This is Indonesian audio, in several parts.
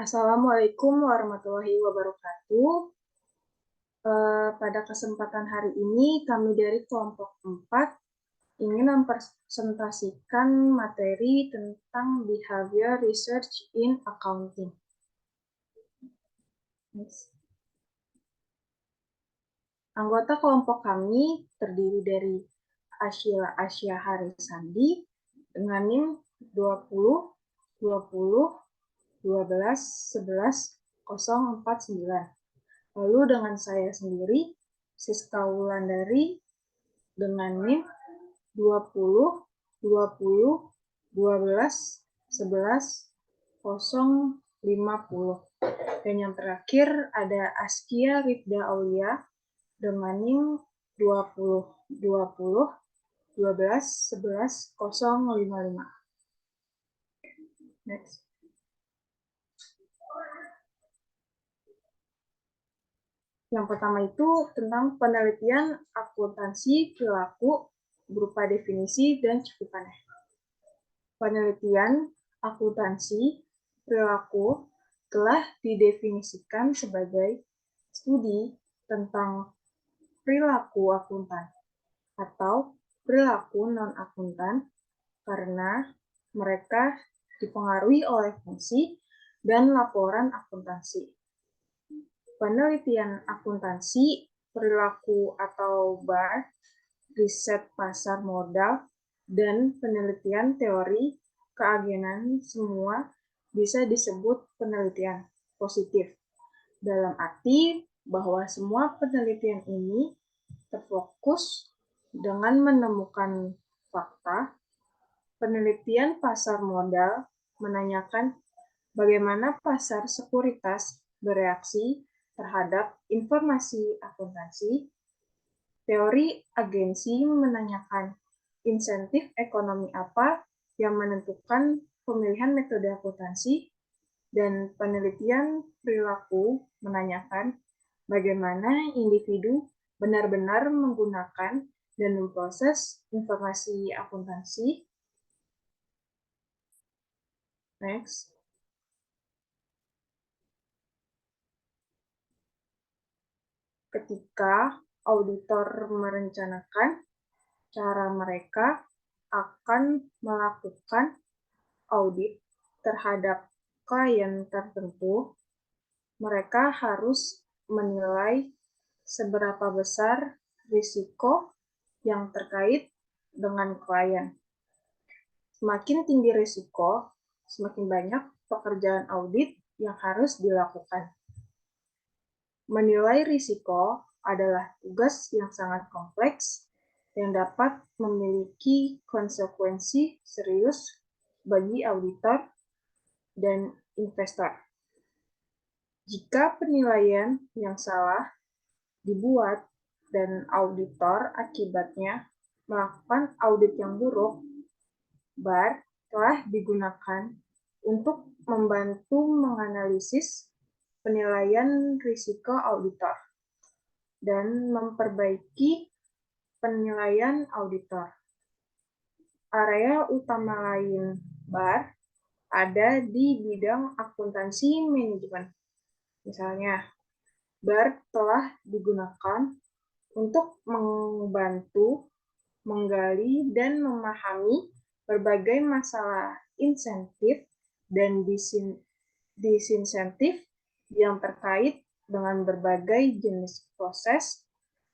Assalamualaikum warahmatullahi wabarakatuh. Pada kesempatan hari ini, kami dari kelompok 4 ingin mempresentasikan materi tentang Behavior Research in Accounting. Anggota kelompok kami terdiri dari Asya Harisandi dengan NIM 20 20 12 11 049. Lalu dengan saya sendiri, Siska Wulandari dengan NIM 20 20 12 11 050. Dan yang terakhir ada Askia Rifda Aulia dengan NIM 20 20 12 11 055. Next. Yang pertama itu tentang penelitian akuntansi perilaku berupa definisi dan cakupannya. Penelitian akuntansi perilaku telah didefinisikan sebagai studi tentang perilaku akuntan atau perilaku non-akuntan karena mereka dipengaruhi oleh fungsi dan laporan akuntansi. Penelitian akuntansi perilaku atau BAR, riset pasar modal, dan penelitian teori keagenan semua bisa disebut penelitian positif. Dalam arti bahwa semua penelitian ini terfokus dengan menemukan fakta. Penelitian pasar modal menanyakan bagaimana pasar sekuritas bereaksi terhadap informasi akuntansi. Teori agensi menanyakan insentif ekonomi apa yang menentukan pemilihan metode akuntansi, dan penelitian perilaku menanyakan bagaimana individu benar-benar menggunakan dan memproses informasi akuntansi. Next. Ketika auditor merencanakan cara mereka akan melakukan audit terhadap klien tertentu, mereka harus menilai seberapa besar risiko yang terkait dengan klien. Semakin tinggi risiko, semakin banyak pekerjaan audit yang harus dilakukan. Menilai risiko adalah tugas yang sangat kompleks yang dapat memiliki konsekuensi serius bagi auditor dan investor. Jika penilaian yang salah dibuat dan auditor akibatnya melakukan audit yang buruk, BAR telah digunakan untuk membantu menganalisis penilaian risiko auditor dan memperbaiki penilaian auditor. Area utama lain BAR ada di bidang akuntansi manajemen. Misalnya, BAR telah digunakan untuk membantu menggali dan memahami berbagai masalah insentif dan disinsentif yang terkait dengan berbagai jenis proses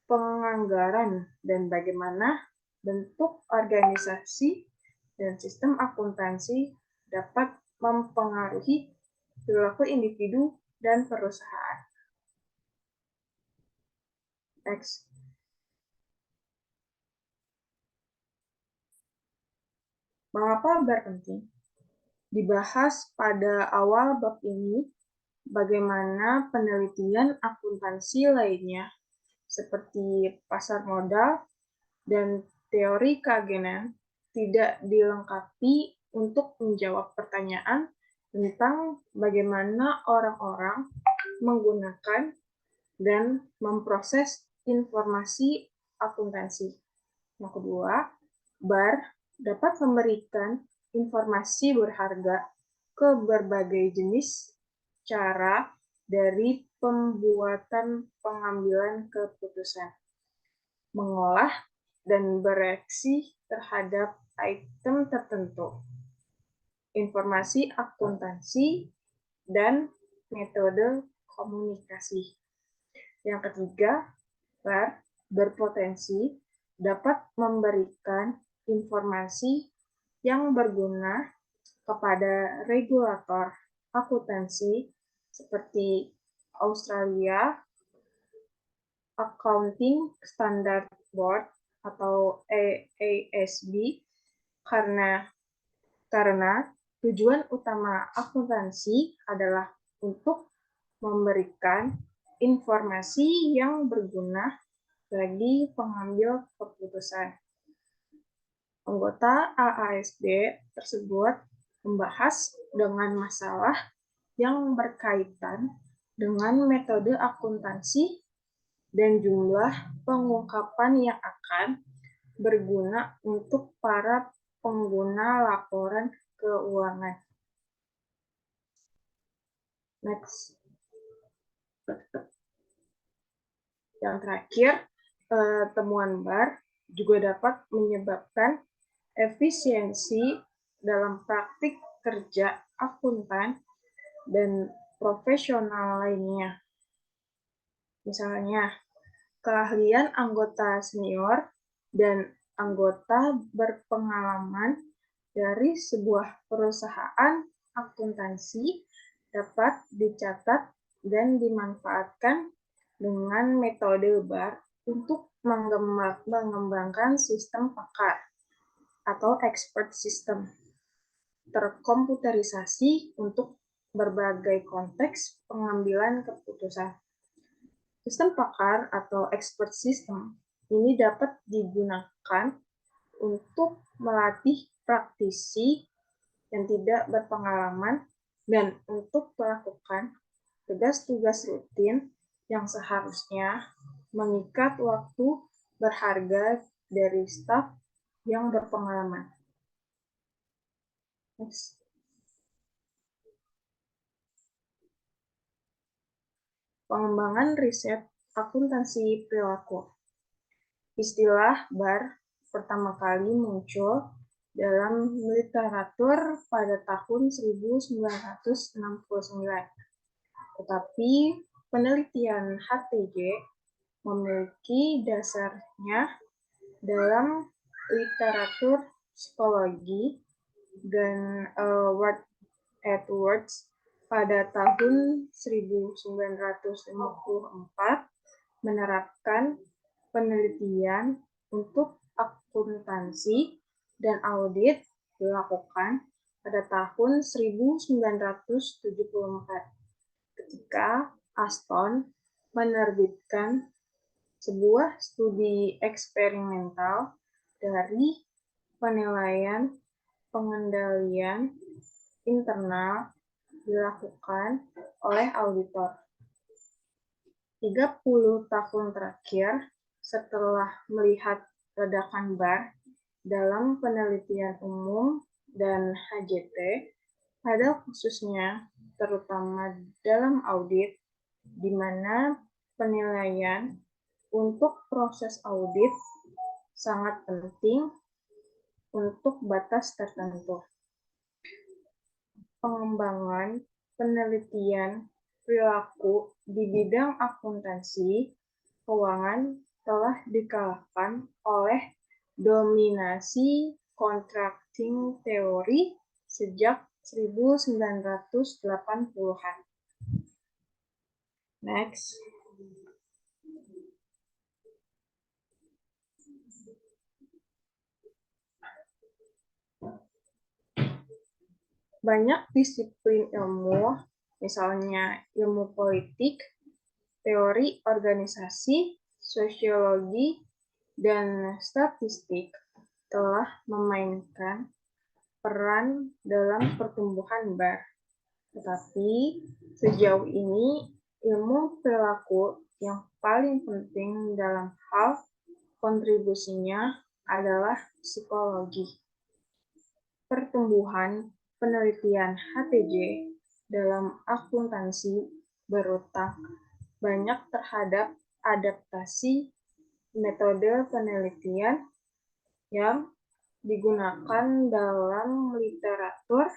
penganggaran dan bagaimana bentuk organisasi dan sistem akuntansi dapat mempengaruhi perilaku individu dan perusahaan. Next. Mengapa BAR penting? Dibahas pada awal bab ini bagaimana penelitian akuntansi lainnya seperti pasar modal dan teori keagenan tidak dilengkapi untuk menjawab pertanyaan tentang bagaimana orang-orang menggunakan dan memproses informasi akuntansi. Yang kedua, BAR dapat memberikan informasi berharga ke berbagai jenis cara dari pembuatan pengambilan keputusan, mengolah dan bereaksi terhadap item tertentu, informasi akuntansi, dan metode komunikasi. Yang ketiga, berpotensi dapat memberikan informasi yang berguna kepada regulator akuntansi seperti Australia Accounting Standard Board atau AASB karena tujuan utama akuntansi adalah untuk memberikan informasi yang berguna bagi pengambil keputusan. Anggota AASB tersebut membahas dengan masalah yang berkaitan dengan metode akuntansi dan jumlah pengungkapan yang akan berguna untuk para pengguna laporan keuangan. Next. Yang terakhir, temuan BAR juga dapat menyebabkan efisiensi dalam praktik kerja akuntan dan profesional lainnya. Misalnya, keahlian anggota senior dan anggota berpengalaman dari sebuah perusahaan akuntansi dapat dicatat dan dimanfaatkan dengan metode BAR untuk mengembangkan sistem pakar atau expert system terkomputerisasi untuk berbagai konteks pengambilan keputusan. Sistem pakar atau expert system ini dapat digunakan untuk melatih praktisi yang tidak berpengalaman dan untuk melakukan tugas-tugas rutin yang seharusnya mengikat waktu berharga dari staf yang berpengalaman. Next. Pengembangan riset akuntansi perilaku. Istilah BAR pertama kali muncul dalam literatur pada tahun 1969. Tetapi penelitian HTG memiliki dasarnya dalam literatur psikologi dan Edwards pada tahun 1954 menerapkan penelitian untuk akuntansi dan audit dilakukan pada tahun 1974 ketika Aston menerbitkan sebuah studi eksperimental dari penilaian pengendalian internal dilakukan oleh auditor. 30 tahun terakhir, setelah melihat ledakan BAR dalam penelitian umum dan HJT, pada khususnya terutama dalam audit, di mana penilaian untuk proses audit sangat penting untuk batas tertentu. Pengembangan penelitian perilaku di bidang akuntansi keuangan telah dikalahkan oleh dominasi contracting teori sejak 1980-an. Next. Banyak disiplin ilmu, misalnya ilmu politik, teori organisasi, sosiologi, dan statistik, telah memainkan peran dalam pertumbuhan BAR. Tetapi sejauh ini ilmu perilaku yang paling penting dalam hal kontribusinya adalah psikologi. Pertumbuhan penelitian HTJ dalam akuntansi berutang banyak terhadap adaptasi metode penelitian yang digunakan dalam literatur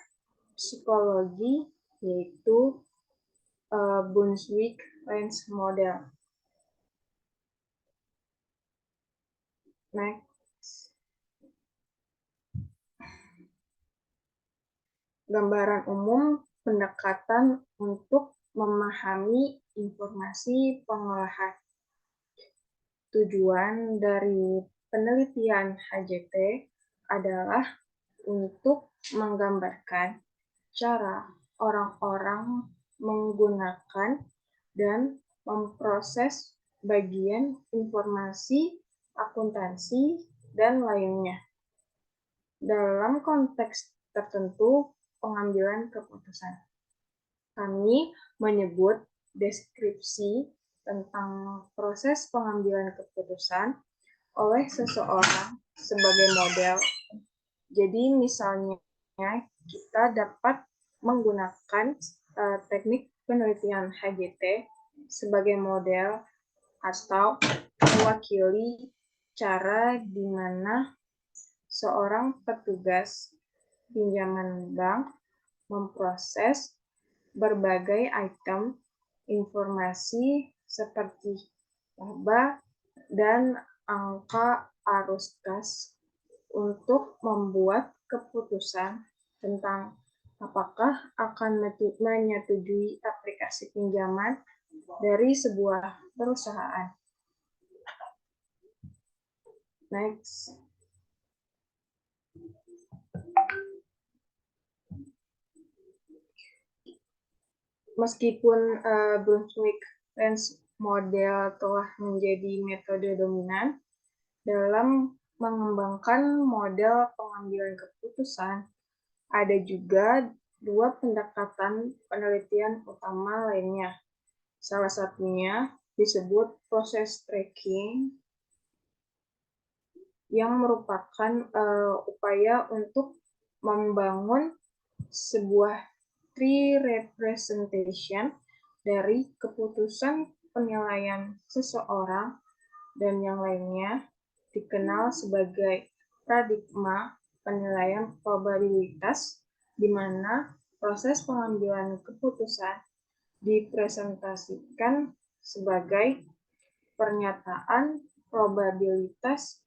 psikologi, yaitu Brunswick-Lenz model. Next. Gambaran umum pendekatan untuk memahami informasi pengolahan. Tujuan dari penelitian HJT adalah untuk menggambarkan cara orang-orang menggunakan dan memproses bagian informasi akuntansi dan lainnya dalam konteks tertentu pengambilan keputusan. Kami menyebut deskripsi tentang proses pengambilan keputusan oleh seseorang sebagai model. Jadi misalnya kita dapat menggunakan teknik penelitian HJT sebagai model atau mewakili cara di mana seorang petugas pinjaman bank memproses berbagai item informasi seperti laba dan angka arus kas untuk membuat keputusan tentang apakah akan menyetujui aplikasi pinjaman dari sebuah perusahaan. Next. Meskipun Brunswick-Lenz model telah menjadi metode dominan dalam mengembangkan model pengambilan keputusan, ada juga dua pendekatan penelitian utama lainnya. Salah satunya disebut proses tracking, yang merupakan upaya untuk membangun sebuah tree representation dari keputusan penilaian seseorang dan yang lainnya, dikenal sebagai paradigma penilaian probabilitas, di mana proses pengambilan keputusan dipresentasikan sebagai pernyataan probabilitas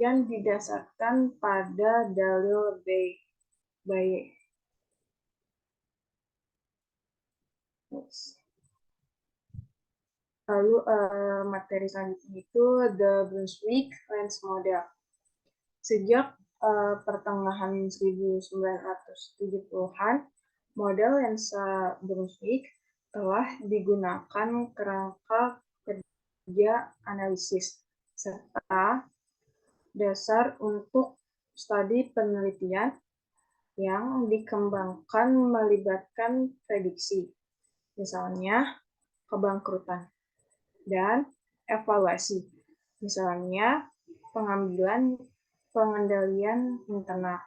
yang didasarkan pada dalil Bayes. Lalu materi selanjutnya itu The Brunswick-Lenz model. Sejak pertengahan 1970-an, model lensa Brunswick telah digunakan kerangka kerja analisis serta dasar untuk studi penelitian yang dikembangkan melibatkan prediksi, misalnya kebangkrutan, dan evaluasi, misalnya pengendalian internal.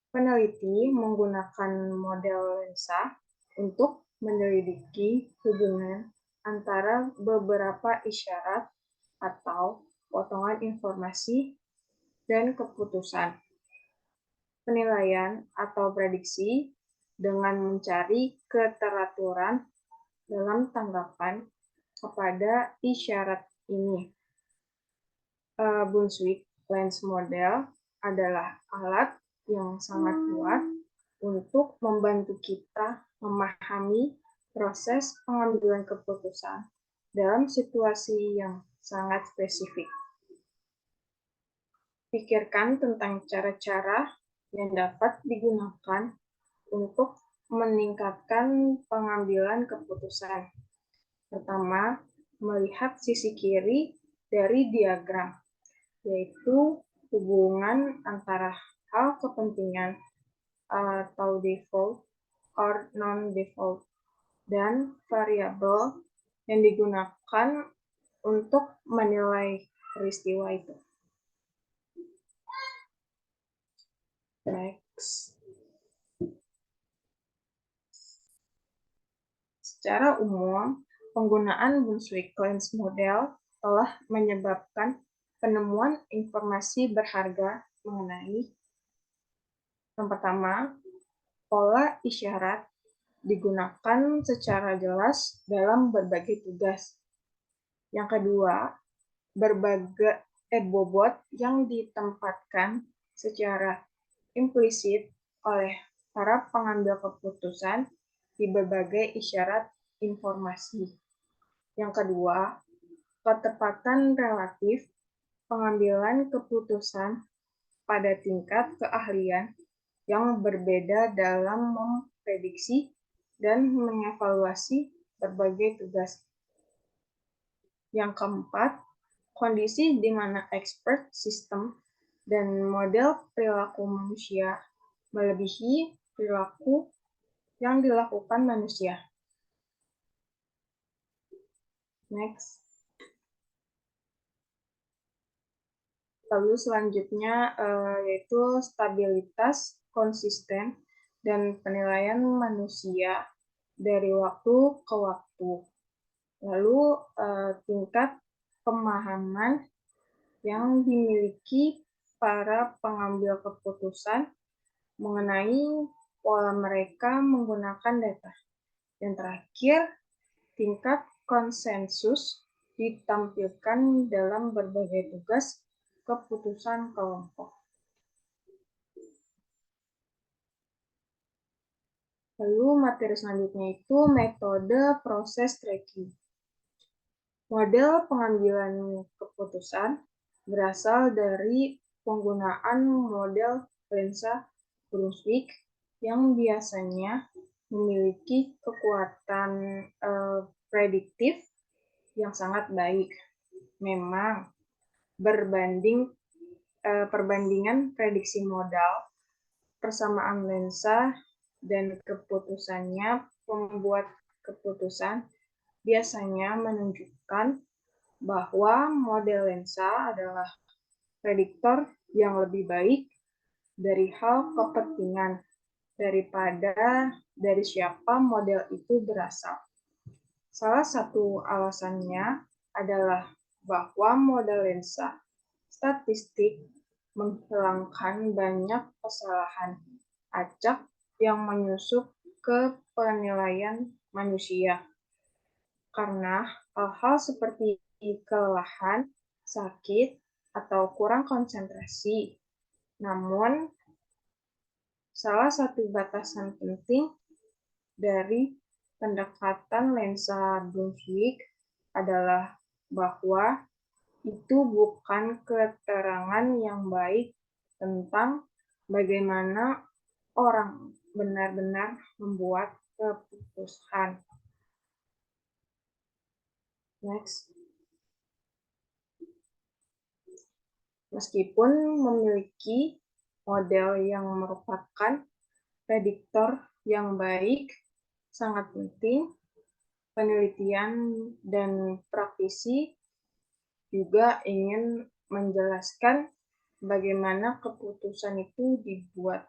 Peneliti menggunakan model lensa untuk menyelidiki hubungan antara beberapa isyarat atau potongan informasi dan keputusan, penilaian atau prediksi dengan mencari keteraturan dalam tanggapan kepada isyarat ini. Brunswick-Lenz model adalah alat yang sangat kuat untuk membantu kita memahami proses pengambilan keputusan dalam situasi yang sangat spesifik. Pikirkan tentang cara-cara yang dapat digunakan untuk meningkatkan pengambilan keputusan. Pertama, melihat sisi kiri dari diagram, yaitu hubungan antara hal kepentingan atau default or non-default dan variabel yang digunakan untuk menilai peristiwa itu. Next. Secara umum, penggunaan Brunswick-Lens model telah menyebabkan penemuan informasi berharga mengenai yang pertama, pola isyarat digunakan secara jelas dalam berbagai tugas. Yang kedua, berbagai bobot yang ditempatkan secara implisit oleh para pengambil keputusan di berbagai isyarat informasi. Yang kedua, ketepatan relatif pengambilan keputusan pada tingkat keahlian yang berbeda dalam memprediksi dan mengevaluasi berbagai tugas. Yang keempat, kondisi di mana expert system dan model perilaku manusia melebihi perilaku yang dilakukan manusia. Next. Lalu selanjutnya yaitu stabilitas konsisten dan penilaian manusia dari waktu ke waktu. Lalu tingkat pemahaman yang dimiliki para pengambil keputusan mengenai pola mereka menggunakan data. Yang terakhir, tingkat konsensus ditampilkan dalam berbagai tugas keputusan kelompok. Lalu materi selanjutnya itu metode proses tracking. Model pengambilan keputusan berasal dari penggunaan model lensa Brunswick yang biasanya memiliki kekuatan prediktif yang sangat baik. Memang perbandingan prediksi modal, persamaan lensa, dan keputusannya pembuat keputusan biasanya menunjukkan bahwa model lensa adalah prediktor yang lebih baik dari hal kepentingan daripada dari siapa model itu berasal. Salah satu alasannya adalah bahwa model lensa statistik menghilangkan banyak kesalahan acak yang menyusup ke penilaian manusia. Karena hal-hal seperti kelelahan, sakit, atau kurang konsentrasi. Namun, salah satu batasan penting dari pendekatan lensa Brunswick adalah bahwa itu bukan keterangan yang baik tentang bagaimana orang benar-benar membuat keputusan. Next. Meskipun memiliki model yang merupakan prediktor yang baik, sangat penting, penelitian dan praktisi juga ingin menjelaskan bagaimana keputusan itu dibuat.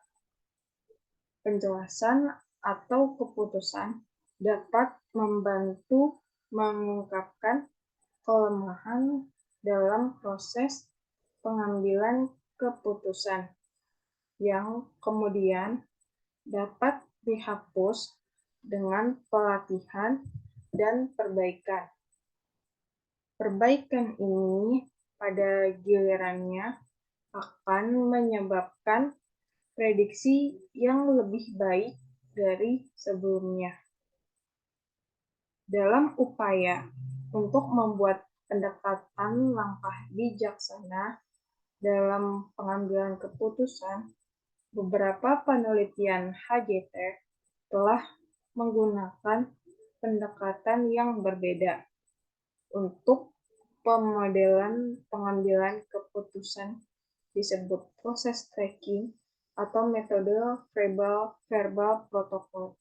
Penjelasan atau keputusan dapat membantu mengungkapkan kelemahan dalam proses pengambilan keputusan yang kemudian dapat dihapus dengan pelatihan dan perbaikan. Perbaikan ini pada gilirannya akan menyebabkan prediksi yang lebih baik dari sebelumnya. Dalam upaya untuk membuat pendekatan langkah bijaksana dalam pengambilan keputusan, beberapa penelitian HGT telah menggunakan pendekatan yang berbeda untuk pemodelan pengambilan keputusan disebut proses tracking atau metode verbal protokol.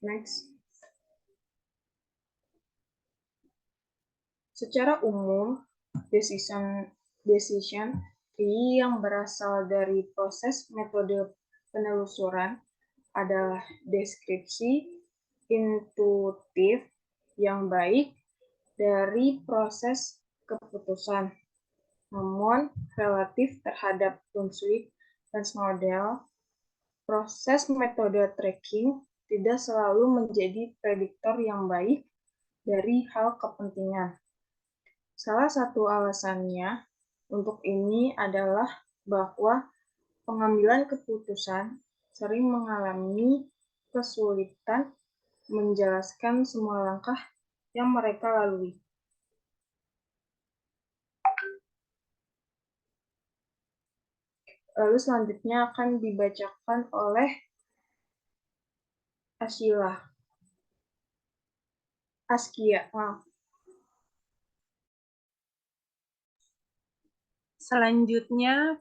Next. Secara umum, decision tree yang berasal dari proses metode penelusuran adalah deskripsi intuitif yang baik dari proses keputusan. Namun, relatif terhadap Brunswick Transmodel, proses metode tracking tidak selalu menjadi prediktor yang baik dari hal kepentingan. Salah satu alasannya untuk ini adalah bahwa pengambilan keputusan sering mengalami kesulitan menjelaskan semua langkah yang mereka lalui. Lalu selanjutnya akan dibacakan oleh Askia. Selanjutnya,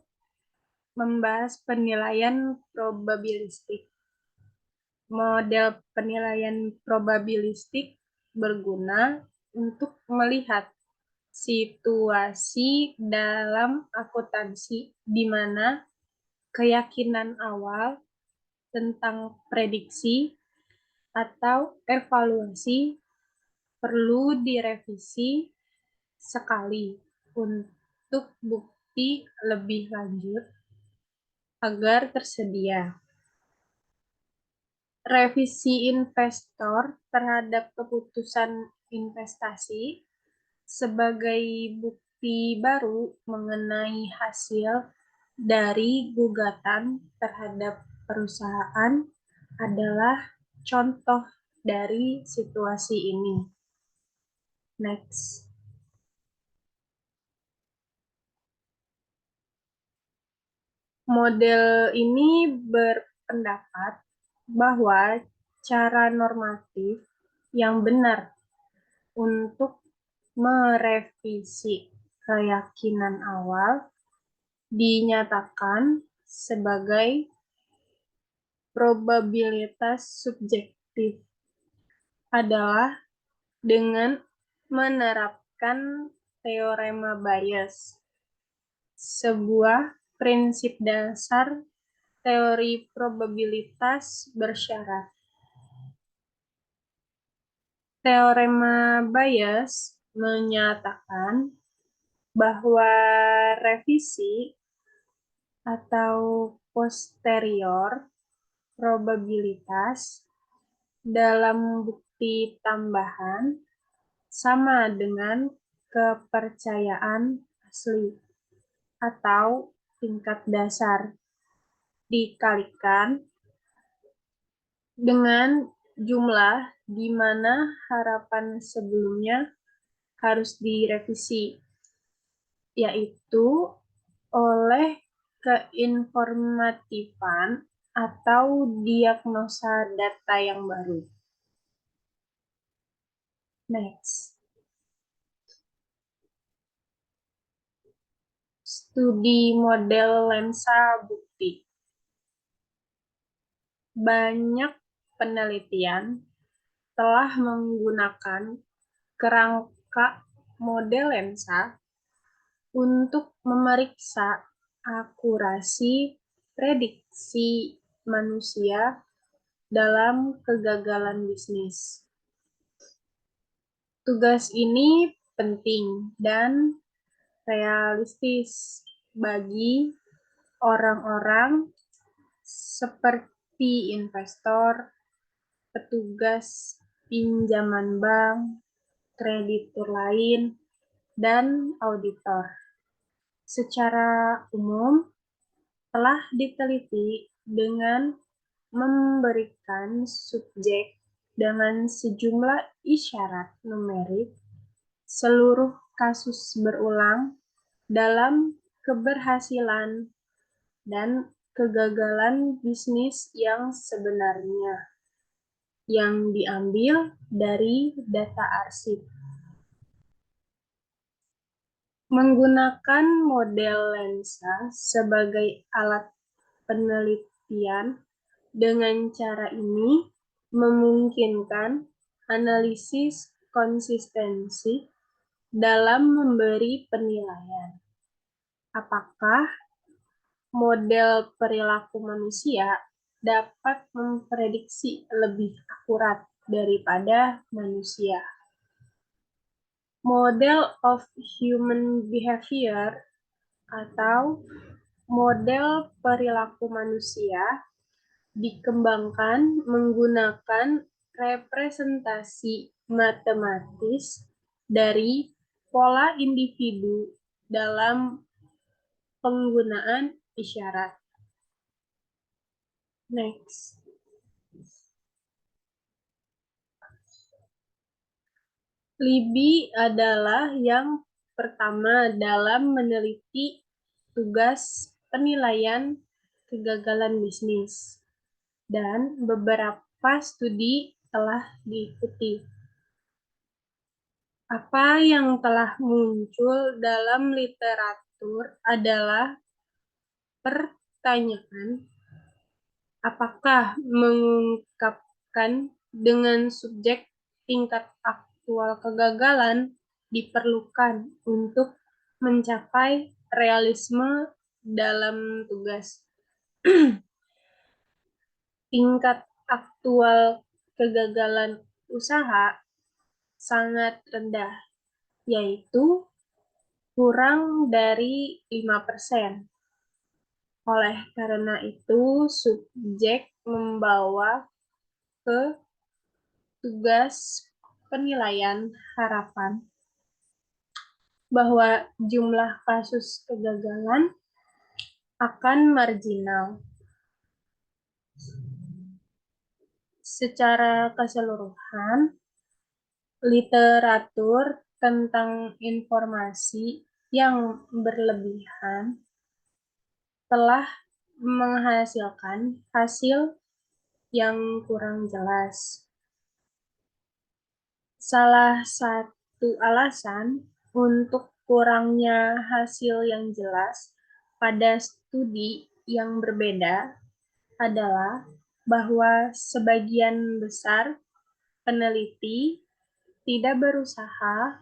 membahas penilaian probabilistik. Model penilaian probabilistik berguna untuk melihat situasi dalam akuntansi di mana keyakinan awal tentang prediksi atau evaluasi perlu direvisi sekali untuk bukti lebih lanjut agar tersedia. Revisi investor terhadap keputusan investasi sebagai bukti baru mengenai hasil dari gugatan terhadap perusahaan adalah contoh dari situasi ini. Next. Model ini berpendapat bahwa cara normatif yang benar untuk merevisi keyakinan awal dinyatakan sebagai probabilitas subjektif adalah dengan menerapkan teorema Bayes, sebuah prinsip dasar teori probabilitas bersyarat. Teorema Bayes menyatakan bahwa revisi atau posterior probabilitas dalam bukti tambahan sama dengan kepercayaan asli atau tingkat dasar dikalikan dengan jumlah di mana harapan sebelumnya harus direvisi, yaitu oleh keinformatifan atau diagnosa data yang baru. Next. Studi model lensa bukti. Banyak penelitian telah menggunakan kerangka model lensa untuk memeriksa akurasi prediksi manusia dalam kegagalan bisnis. Tugas ini penting dan realistis bagi orang-orang seperti investor, petugas pinjaman bank, kreditur lain, dan auditor. Secara umum, telah diteliti dengan memberikan subjek dengan sejumlah isyarat numerik seluruh kasus berulang dalam keberhasilan dan kegagalan bisnis yang sebenarnya yang diambil dari data arsip. Menggunakan model lensa sebagai alat penelitian dengan cara ini memungkinkan analisis konsistensi dalam memberi penilaian. Apakah model perilaku manusia dapat memprediksi lebih akurat daripada manusia. Model of human behavior atau model perilaku manusia dikembangkan menggunakan representasi matematis dari pola individu dalam penggunaan isyarat. Next. Libby adalah yang pertama dalam meneliti tugas penilaian kegagalan bisnis, dan beberapa studi telah diikuti. Apa yang telah muncul dalam literatur adalah pertanyaan, apakah mengungkapkan dengan subjek tingkat aktual kegagalan diperlukan untuk mencapai realisme dalam tugas. Tingkat aktual kegagalan usaha sangat rendah, yaitu kurang dari 5%. Oleh karena itu, subjek membawa ke tugas penilaian harapan bahwa jumlah kasus kegagalan akan marginal. Secara keseluruhan, literatur tentang informasi yang berlebihan telah menghasilkan hasil yang kurang jelas. Salah satu alasan untuk kurangnya hasil yang jelas pada studi yang berbeda adalah bahwa sebagian besar peneliti tidak berusaha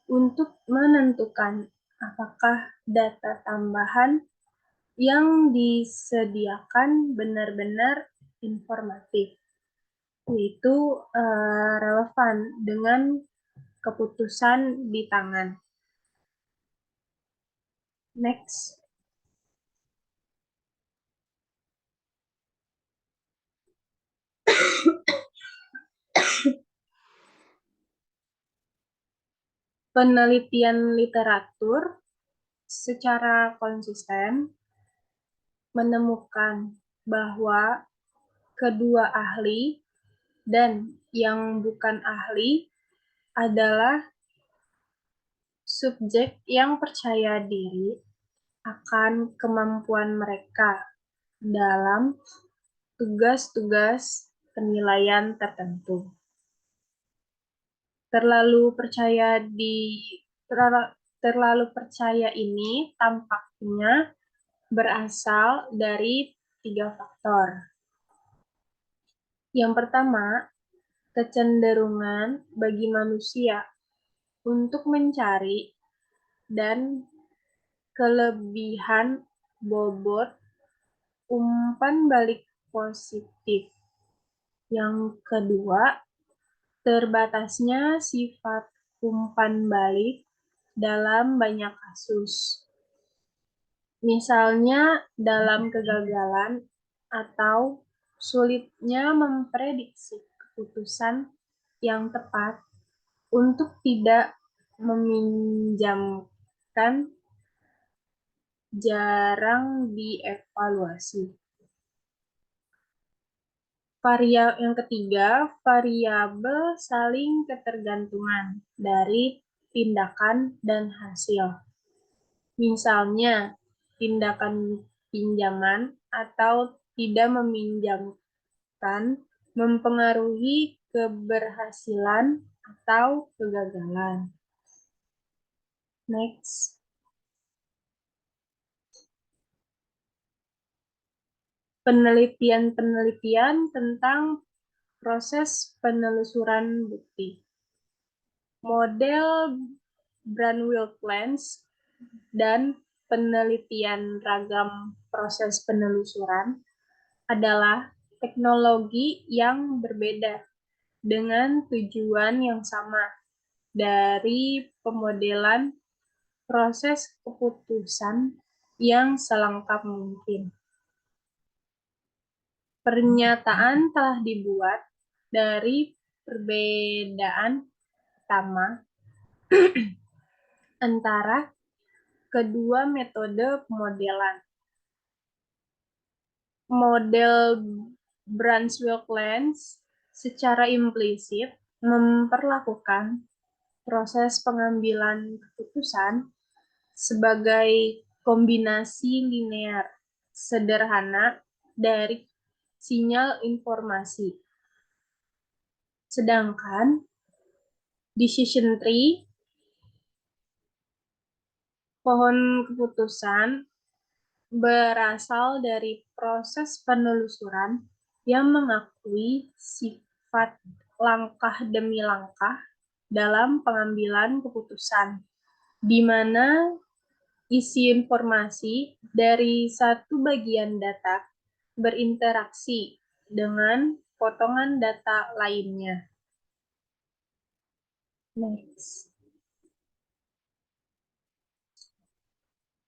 untuk menentukan apakah data tambahan yang disediakan benar-benar informatif, yaitu relevan dengan keputusan di tangan. Next. Penelitian literatur secara konsisten menemukan bahwa kedua ahli dan yang bukan ahli adalah subjek yang percaya diri akan kemampuan mereka dalam tugas-tugas penilaian tertentu. Terlalu percaya ini tampaknya berasal dari 3 faktor. Yang pertama, kecenderungan bagi manusia untuk mencari dan kelebihan bobot umpan balik positif. Yang kedua, terbatasnya sifat umpan balik dalam banyak kasus. Misalnya dalam kegagalan atau sulitnya memprediksi keputusan yang tepat untuk tidak meminjamkan jarang dievaluasi. Yang ketiga, variabel saling ketergantungan dari tindakan dan hasil. Misalnya, tindakan pinjaman atau tidak meminjamkan mempengaruhi keberhasilan atau kegagalan. Next. Penelitian tentang proses penelusuran bukti. Model Brunn-Wilkens dan penelitian ragam proses penelusuran adalah teknologi yang berbeda dengan tujuan yang sama dari pemodelan proses keputusan yang selengkap mungkin. Pernyataan telah dibuat dari perbedaan pertama antara kedua metode pemodelan. Model Brunswick-Lens secara implisit memperlakukan proses pengambilan keputusan sebagai kombinasi linear sederhana dari sinyal informasi. Sedangkan decision tree, pohon keputusan, berasal dari proses penelusuran yang mengakui sifat langkah demi langkah dalam pengambilan keputusan, di mana isi informasi dari satu bagian data berinteraksi dengan potongan data lainnya. Next.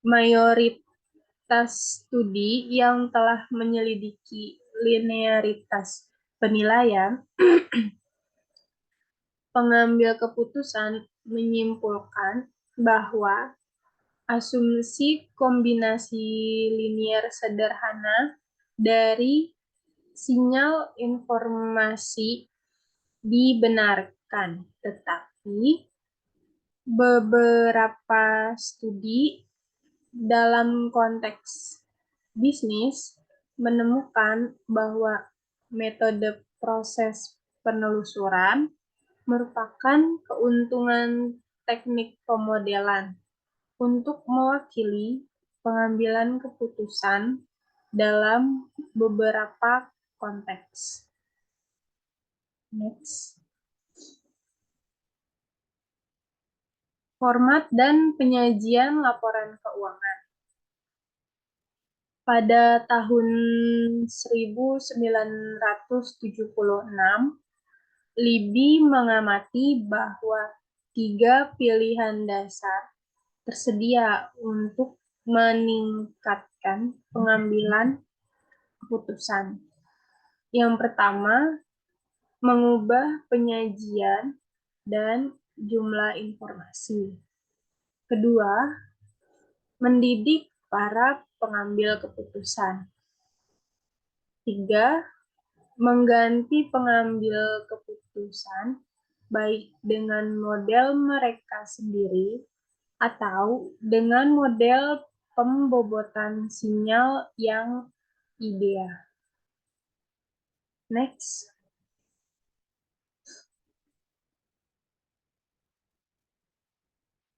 Mayoritas studi yang telah menyelidiki linearitas penilaian pengambil keputusan menyimpulkan bahwa asumsi kombinasi linier sederhana dari sinyal informasi dibenarkan, tetapi beberapa studi dalam konteks bisnis menemukan bahwa metode proses penelusuran merupakan keuntungan teknik pemodelan untuk mewakili pengambilan keputusan dalam beberapa konteks. Next. Format dan penyajian laporan keuangan. Pada tahun 1976, Libby mengamati bahwa 3 pilihan dasar tersedia untuk meningkatkan pengambilan keputusan. Yang pertama, mengubah penyajian dan jumlah informasi. Kedua, mendidik para pengambil keputusan. 3, mengganti pengambil keputusan baik dengan model mereka sendiri atau dengan model pembobotan sinyal yang ideal. Next.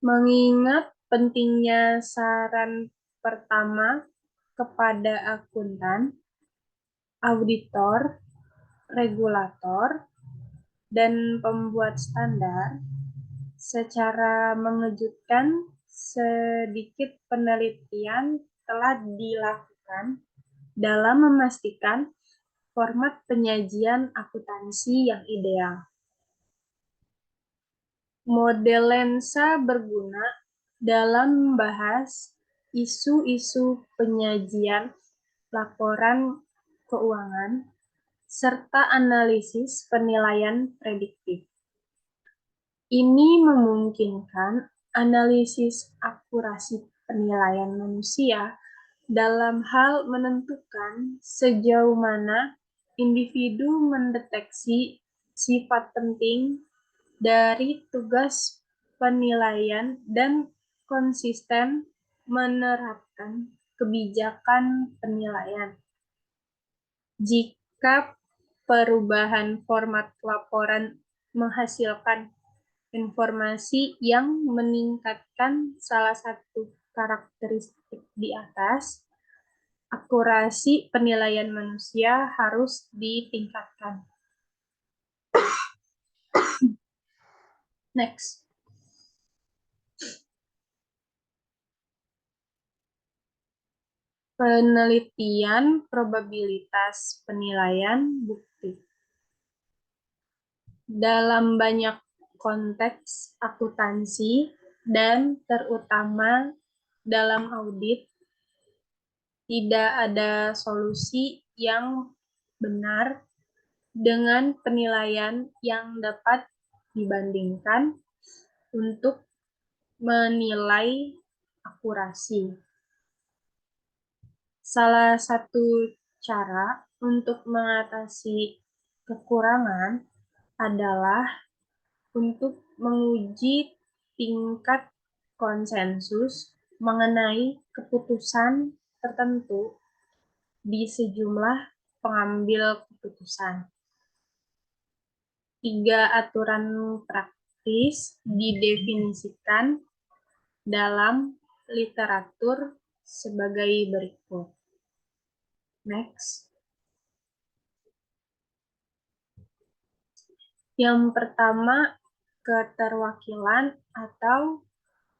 Mengingat pentingnya saran pertama kepada akuntan, auditor, regulator, dan pembuat standar, secara mengejutkan sedikit penelitian telah dilakukan dalam memastikan format penyajian akuntansi yang ideal. Model lensa berguna dalam membahas isu-isu penyajian laporan keuangan serta analisis penilaian prediktif. Ini memungkinkan analisis akurasi penilaian manusia dalam hal menentukan sejauh mana individu mendeteksi sifat penting dari tugas penilaian dan konsisten menerapkan kebijakan penilaian. Jika perubahan format laporan menghasilkan informasi yang meningkatkan salah satu karakteristik di atas, akurasi penilaian manusia harus ditingkatkan. Next. Penelitian probabilitas penilaian bukti. Dalam banyak konteks akuntansi dan terutama dalam audit, tidak ada solusi yang benar dengan penilaian yang dapat dibandingkan untuk menilai akurasi. Salah satu cara untuk mengatasi kekurangan adalah untuk menguji tingkat konsensus mengenai keputusan tertentu di sejumlah pengambil keputusan. 3 aturan praktis didefinisikan dalam literatur sebagai berikut. Next. Yang pertama, keterwakilan atau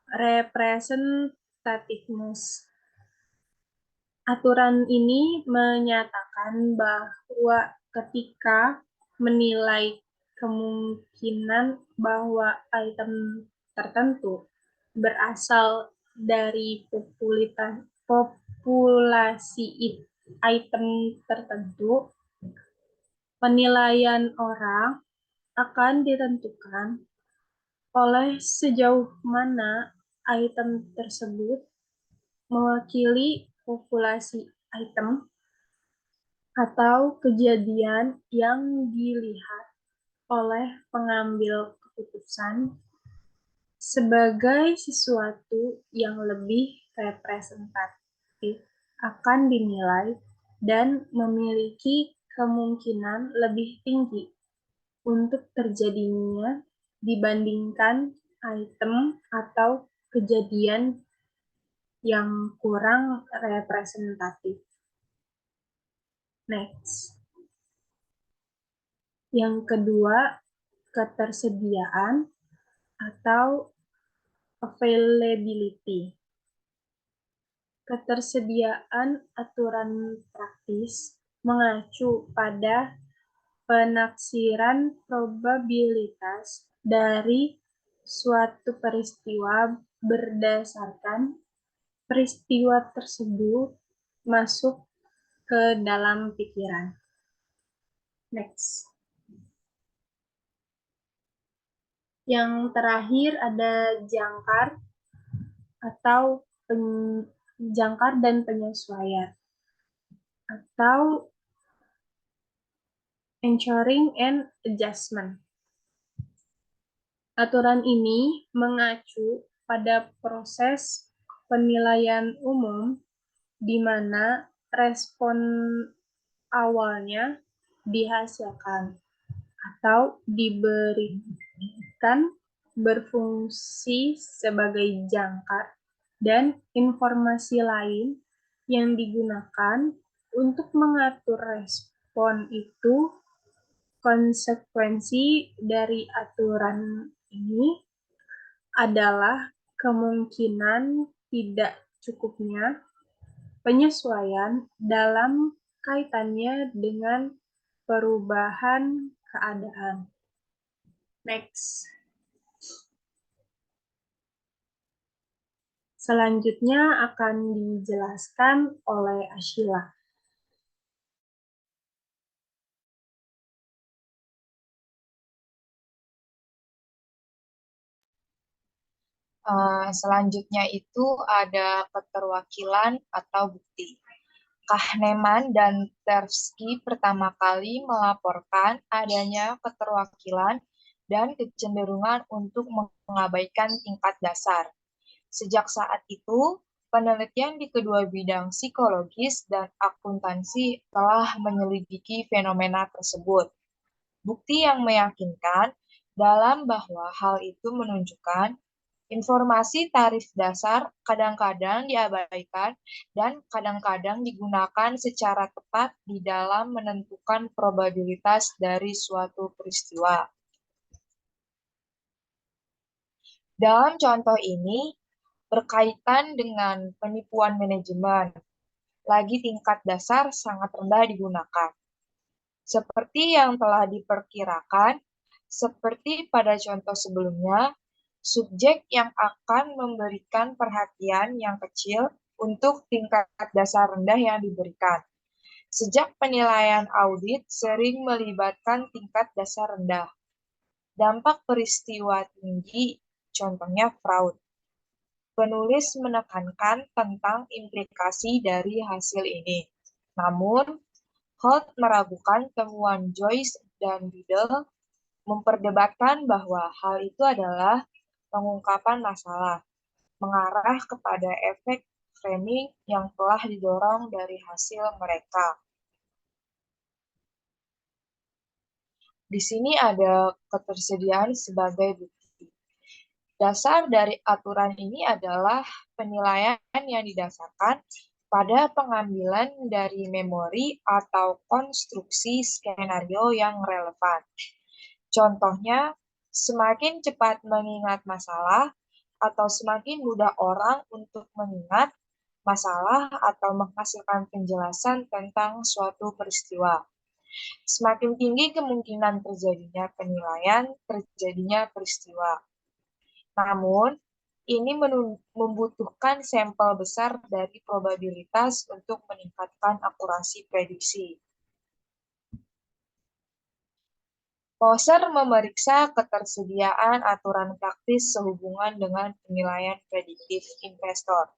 representativeness. Aturan ini menyatakan bahwa ketika menilai kemungkinan bahwa item tertentu berasal dari populasi item tertentu, penilaian orang akan ditentukan oleh sejauh mana item tersebut mewakili populasi item atau kejadian yang dilihat oleh pengambil keputusan sebagai sesuatu yang lebih representatif akan dinilai dan memiliki kemungkinan lebih tinggi untuk terjadinya dibandingkan item atau kejadian yang kurang representatif. Next. Yang kedua, ketersediaan atau availability. Ketersediaan aturan praktis mengacu pada penaksiran probabilitas dari suatu peristiwa berdasarkan peristiwa tersebut masuk ke dalam pikiran. Next. Yang terakhir ada jangkar atau jangkar dan penyesuaian atau anchoring and adjustment. Aturan ini mengacu pada proses penilaian umum di mana respon awalnya dihasilkan atau diberikan berfungsi sebagai jangkar dan informasi lain yang digunakan untuk mengatur respon itu. Konsekuensi dari aturan ini adalah kemungkinan tidak cukupnya penyesuaian dalam kaitannya dengan perubahan keadaan. Next. Selanjutnya akan dijelaskan oleh Ashila. Selanjutnya itu ada keterwakilan atau bukti. Kahneman dan Tversky pertama kali melaporkan adanya keterwakilan dan kecenderungan untuk mengabaikan tingkat dasar. Sejak saat itu, penelitian di kedua bidang psikologis dan akuntansi telah menyelidiki fenomena tersebut. Bukti yang meyakinkan dalam bahwa hal itu menunjukkan informasi tarif dasar kadang-kadang diabaikan dan kadang-kadang digunakan secara tepat di dalam menentukan probabilitas dari suatu peristiwa. Dalam contoh ini, berkaitan dengan penipuan manajemen. lagi tingkat dasar sangat rendah digunakan. Seperti yang telah diperkirakan, seperti pada contoh sebelumnya, subjek yang akan memberikan perhatian yang kecil untuk tingkat dasar rendah yang diberikan. Sejak penilaian audit sering melibatkan tingkat dasar rendah. Dampak peristiwa tinggi, contohnya fraud. Penulis menekankan tentang implikasi dari hasil ini. Namun, Holt meragukan temuan Joyce dan Biddle, memperdebatkan bahwa hal itu adalah pengungkapan masalah, mengarah kepada efek framing yang telah didorong dari hasil mereka. Di sini ada ketersediaan sebagai bukti. Dasar dari aturan ini adalah penilaian yang didasarkan pada pengambilan dari memori atau konstruksi skenario yang relevan. Contohnya, semakin cepat mengingat masalah atau semakin mudah orang untuk mengingat masalah atau menghasilkan penjelasan tentang suatu peristiwa. Semakin tinggi kemungkinan terjadinya penilaian, terjadinya peristiwa. Namun, ini membutuhkan sampel besar dari probabilitas untuk meningkatkan akurasi prediksi. Moser memeriksa ketersediaan aturan praktis sehubungan dengan penilaian prediktif investor.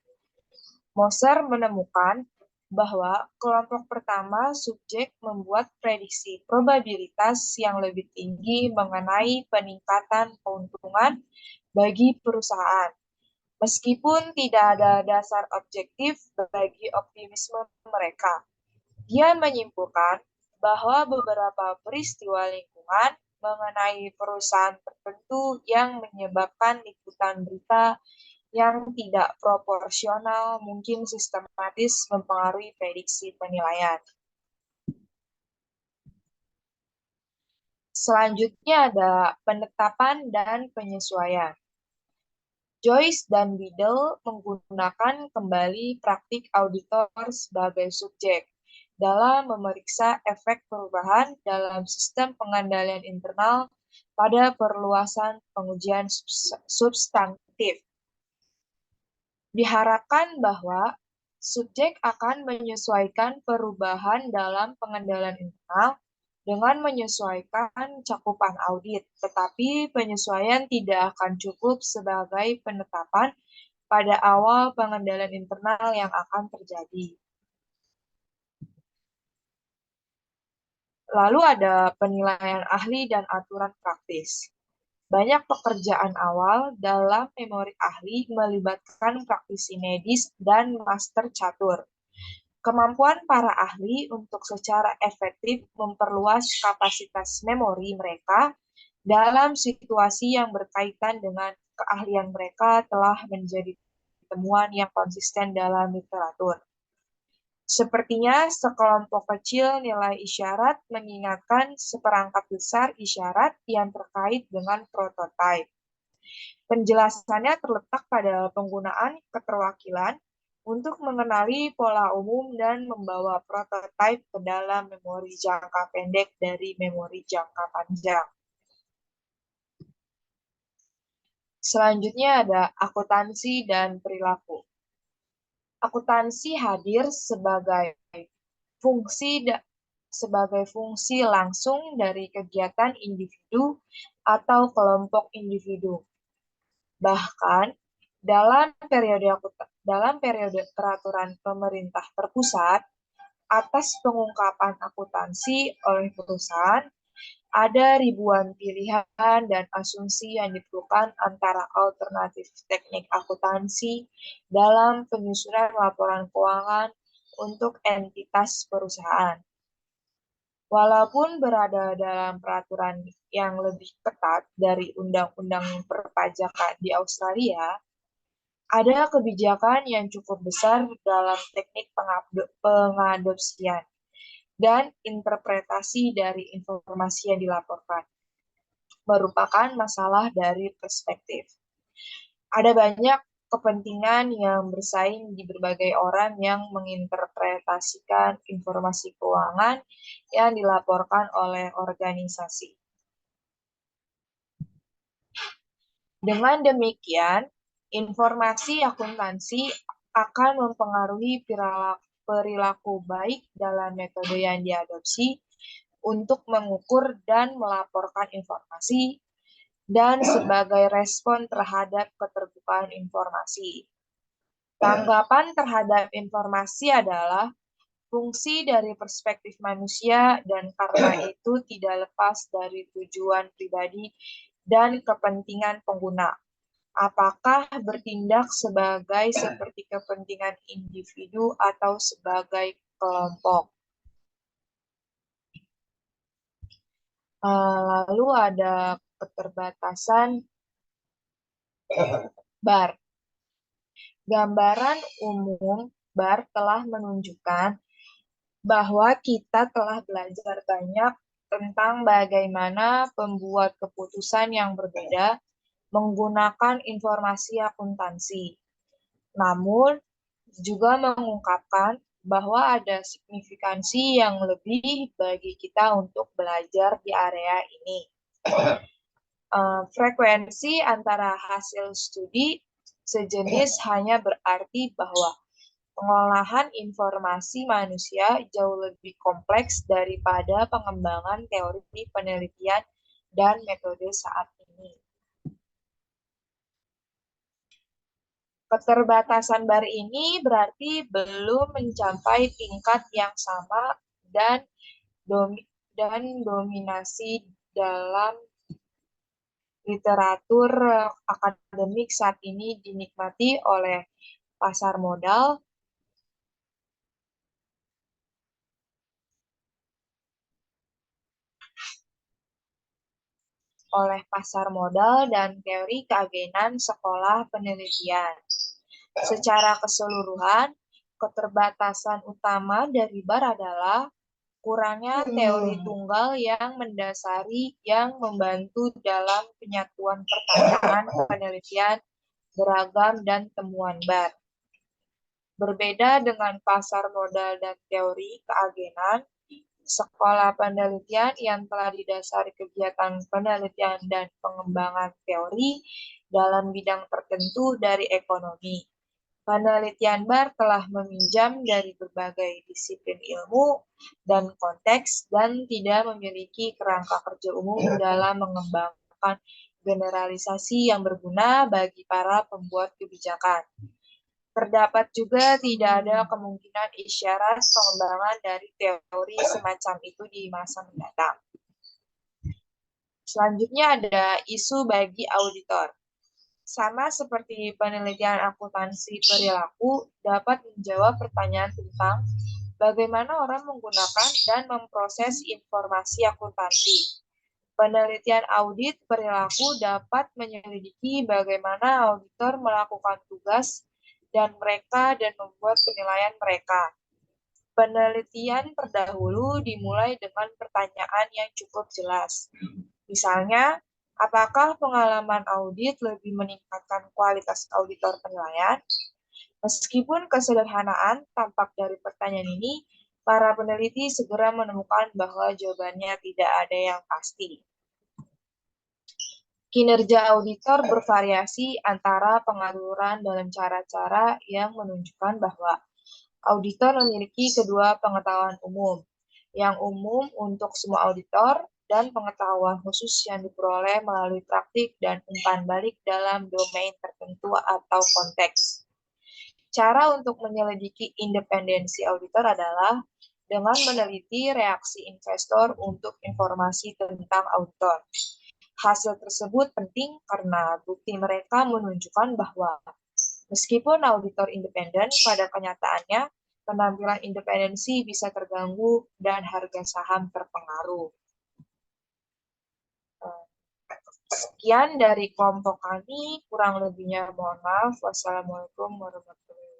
Moser menemukan bahwa kelompok pertama subjek membuat prediksi probabilitas yang lebih tinggi mengenai peningkatan keuntungan bagi perusahaan, meskipun tidak ada dasar objektif bagi optimisme mereka. Dia menyimpulkan bahwa beberapa peristiwa lingkungan mengenai perusahaan tertentu yang menyebabkan liputan berita yang tidak proporsional mungkin sistematis mempengaruhi prediksi penilaian. Selanjutnya ada penetapan dan penyesuaian. Joyce dan Biddle menggunakan kembali praktik auditor sebagai subjek dalam memeriksa efek perubahan dalam sistem pengendalian internal pada perluasan pengujian substantif. Diharapkan bahwa subjek akan menyesuaikan perubahan dalam pengendalian internal dengan menyesuaikan cakupan audit, tetapi penyesuaian tidak akan cukup sebagai penetapan pada awal pengendalian internal yang akan terjadi. Lalu ada penilaian ahli dan aturan praktis. Banyak pekerjaan awal dalam memori ahli melibatkan praktisi medis dan master catur. Kemampuan para ahli untuk secara efektif memperluas kapasitas memori mereka dalam situasi yang berkaitan dengan keahlian mereka telah menjadi temuan yang konsisten dalam literatur. Sepertinya sekelompok kecil nilai isyarat mengingatkan seperangkat besar isyarat yang terkait dengan prototipe. Penjelasannya terletak pada penggunaan keterwakilan untuk mengenali pola umum dan membawa prototipe ke dalam memori jangka pendek dari memori jangka panjang. Selanjutnya ada akuntansi dan perilaku. Akuntansi hadir sebagai fungsi langsung dari kegiatan individu atau kelompok individu. Bahkan dalam periode peraturan pemerintah terpusat atas pengungkapan akuntansi oleh perusahaan, ada ribuan pilihan dan asumsi yang diperlukan antara alternatif teknik akuntansi dalam penyusunan laporan keuangan untuk entitas perusahaan. Walaupun berada dalam peraturan yang lebih ketat dari undang-undang perpajakan di Australia, ada kebijakan yang cukup besar dalam teknik pengadopsian dan interpretasi dari informasi yang dilaporkan, merupakan masalah dari perspektif. Ada banyak kepentingan yang bersaing di berbagai orang yang menginterpretasikan informasi keuangan yang dilaporkan oleh organisasi. Dengan demikian, informasi akuntansi akan mempengaruhi perilaku baik dalam metode yang diadopsi untuk mengukur dan melaporkan informasi, dan sebagai respon terhadap keterbukaan informasi. Tanggapan terhadap informasi adalah fungsi dari perspektif manusia dan karena itu tidak lepas dari tujuan pribadi dan kepentingan pengguna. Apakah bertindak seperti kepentingan individu atau sebagai kelompok? Lalu ada keterbatasan bar. Gambaran umum bar telah menunjukkan bahwa kita telah belajar banyak tentang bagaimana pembuat keputusan yang berbeda menggunakan informasi akuntansi. Namun, juga mengungkapkan bahwa ada signifikansi yang lebih bagi kita untuk belajar di area ini. Frekuensi antara hasil studi sejenis hanya berarti bahwa pengolahan informasi manusia jauh lebih kompleks daripada pengembangan teori penelitian dan metode saat ini. Keterbatasan bar ini berarti belum mencapai tingkat yang sama dan dominasi dalam literatur akademik saat ini dinikmati oleh pasar modal, dan teori keagenan sekolah penelitian. Secara keseluruhan, keterbatasan utama dari bar adalah kurangnya teori tunggal yang mendasari yang membantu dalam penyatuan pertanyaan penelitian beragam dan temuan bar. Berbeda dengan pasar modal dan teori keagenan, sekolah penelitian yang telah didasari kegiatan penelitian dan pengembangan teori dalam bidang tertentu dari ekonomi. Penelitian bar telah meminjam dari berbagai disiplin ilmu dan konteks dan tidak memiliki kerangka kerja umum dalam mengembangkan generalisasi yang berguna bagi para pembuat kebijakan. Terdapat juga tidak ada kemungkinan isyarat pengembangan dari teori semacam itu di masa mendatang. Selanjutnya ada isu bagi auditor. Sama seperti penelitian akuntansi perilaku, dapat menjawab pertanyaan tentang bagaimana orang menggunakan dan memproses informasi akuntansi. Penelitian audit perilaku dapat menyelidiki bagaimana auditor melakukan tugas dan membuat penilaian mereka. Penelitian terdahulu dimulai dengan pertanyaan yang cukup jelas. Misalnya, apakah pengalaman audit lebih meningkatkan kualitas auditor penilaian? Meskipun kesederhanaan tampak dari pertanyaan ini, para peneliti segera menemukan bahwa jawabannya tidak ada yang pasti. Kinerja auditor bervariasi antara pengaturan dalam cara-cara yang menunjukkan bahwa auditor memiliki kedua pengetahuan umum, yang umum untuk semua auditor dan pengetahuan khusus yang diperoleh melalui praktik dan umpan balik dalam domain tertentu atau konteks. Cara untuk menyelidiki independensi auditor adalah dengan meneliti reaksi investor untuk informasi tentang auditor. Hasil tersebut penting karena bukti mereka menunjukkan bahwa meskipun auditor independen, pada kenyataannya penampilan independensi bisa terganggu dan harga saham terpengaruh. Sekian dari kelompok kami, kurang lebihnya mohon maaf. Wassalamualaikum warahmatullahi wabarakatuh.